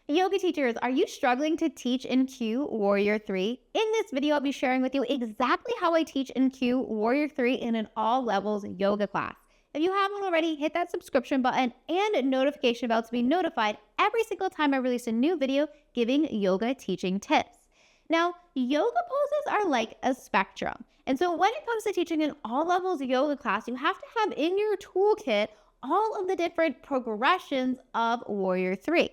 Yoga teachers, are you struggling to teach in Q Warrior 3? In this video, I'll be sharing with you exactly how I teach in Q Warrior 3 in an all levels yoga class. If you haven't already, hit that subscription button and notification bell to be notified every single time I release a new video giving yoga teaching tips. Now, yoga poses are like a spectrum. And so when it comes to teaching an all levels yoga class, you have to have in your toolkit all of the different progressions of Warrior 3.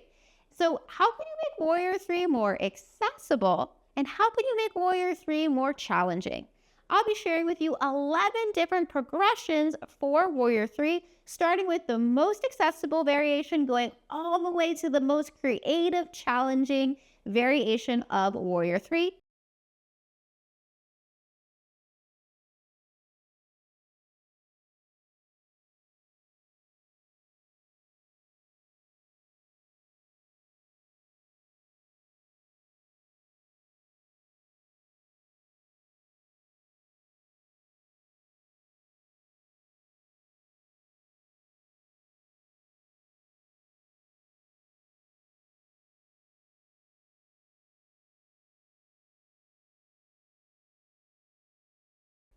So how can you make Warrior 3 more accessible, and how can you make Warrior 3 more challenging? I'll be sharing with you 11 different progressions for Warrior 3, starting with the most accessible variation going all the way to the most creative, challenging variation of Warrior 3.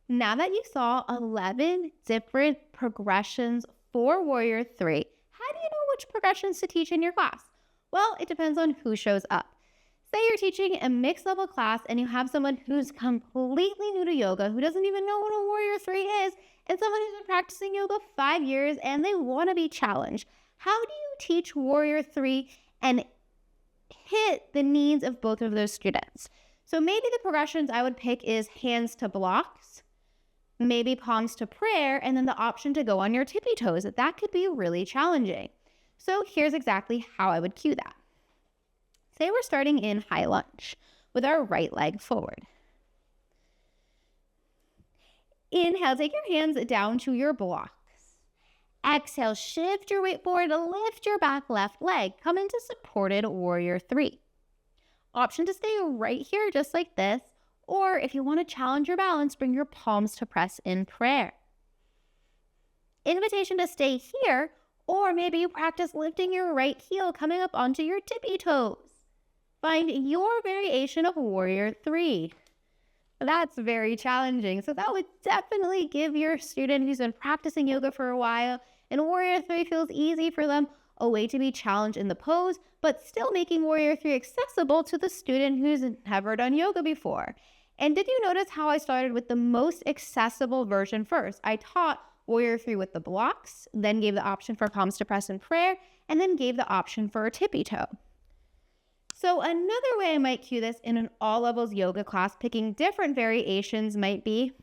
Now that you saw 11 different progressions for Warrior 3, how do you know which progressions to teach in your class? Well, it depends on who shows up. Say you're teaching a mixed level class and you have someone who's completely new to yoga, who doesn't even know what a Warrior 3 is, and someone who's been practicing yoga 5 years and they want to be challenged. How do you teach Warrior 3 and hit the needs of both of those students? So maybe the progressions I would pick is hands to blocks, maybe palms to prayer, and then the option to go on your tippy toes. That could be really challenging. So here's exactly how I would cue that. Say we're starting in high lunge with our right leg forward. Inhale, take your hands down to your blocks. Exhale, shift your weight forward, lift your back left leg, come into supported Warrior 3. Option to stay right here just like this, or if you want to challenge your balance, bring your palms to press in prayer. Invitation to stay here, or maybe you practice lifting your right heel, coming up onto your tippy toes. Find your variation of Warrior 3. That's very challenging, so that would definitely give your student who's been practicing yoga for a while, and Warrior 3 feels easy for them, a way to be challenged in the pose, but still making Warrior 3 accessible to the student who's never done yoga before. And did you notice how I started with the most accessible version first? I taught Warrior 3 with the blocks, then gave the option for palms to press in prayer, and then gave the option for a tippy toe. So another way I might cue this in an all levels yoga class, picking different variations, might be,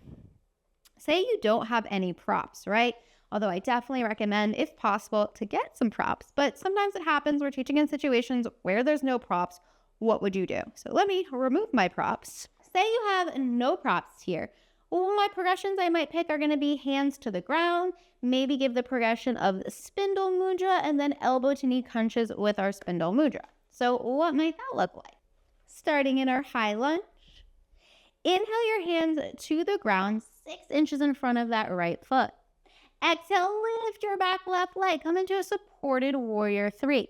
say you don't have any props, right? Although I definitely recommend, if possible, to get some props. But sometimes it happens we're teaching in situations where there's no props. What would you do? So let me remove my props. Say you have no props here. Well, my progressions I might pick are going to be hands to the ground, maybe give the progression of spindle mudra, and then elbow to knee crunches with our spindle mudra. So what might that look like? Starting in our high lunge, inhale your hands to the ground, 6 inches in front of that right foot. Exhale, lift your back left leg, come into a supported Warrior 3.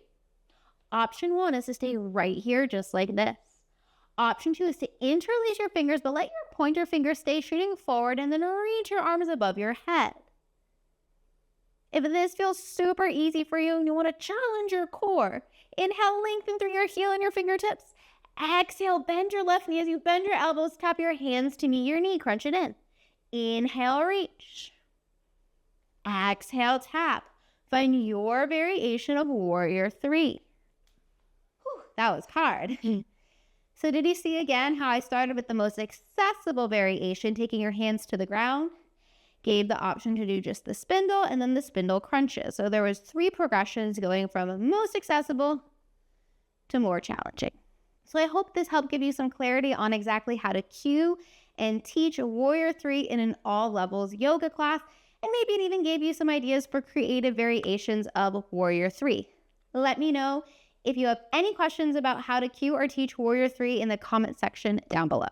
Option 1 is to stay right here just like this. Option 2 is to interlace your fingers, but let your pointer finger stay shooting forward and then reach your arms above your head. If this feels super easy for you and you want to challenge your core, inhale, lengthen through your heel and your fingertips. Exhale, bend your left knee as you bend your elbows, tap your hands to meet your knee, crunch it in. Inhale, reach. Exhale, tap. Find your variation of Warrior 3. Whew, that was hard. So did you see again how I started with the most accessible variation, taking your hands to the ground, gave the option to do just the spindle, and then the spindle crunches. So there was 3 progressions going from most accessible to more challenging. So I hope this helped give you some clarity on exactly how to cue and teach Warrior 3 in an all levels yoga class, and maybe it even gave you some ideas for creative variations of Warrior 3. Let me know if you have any questions about how to cue or teach Warrior 3 in the comment section down below.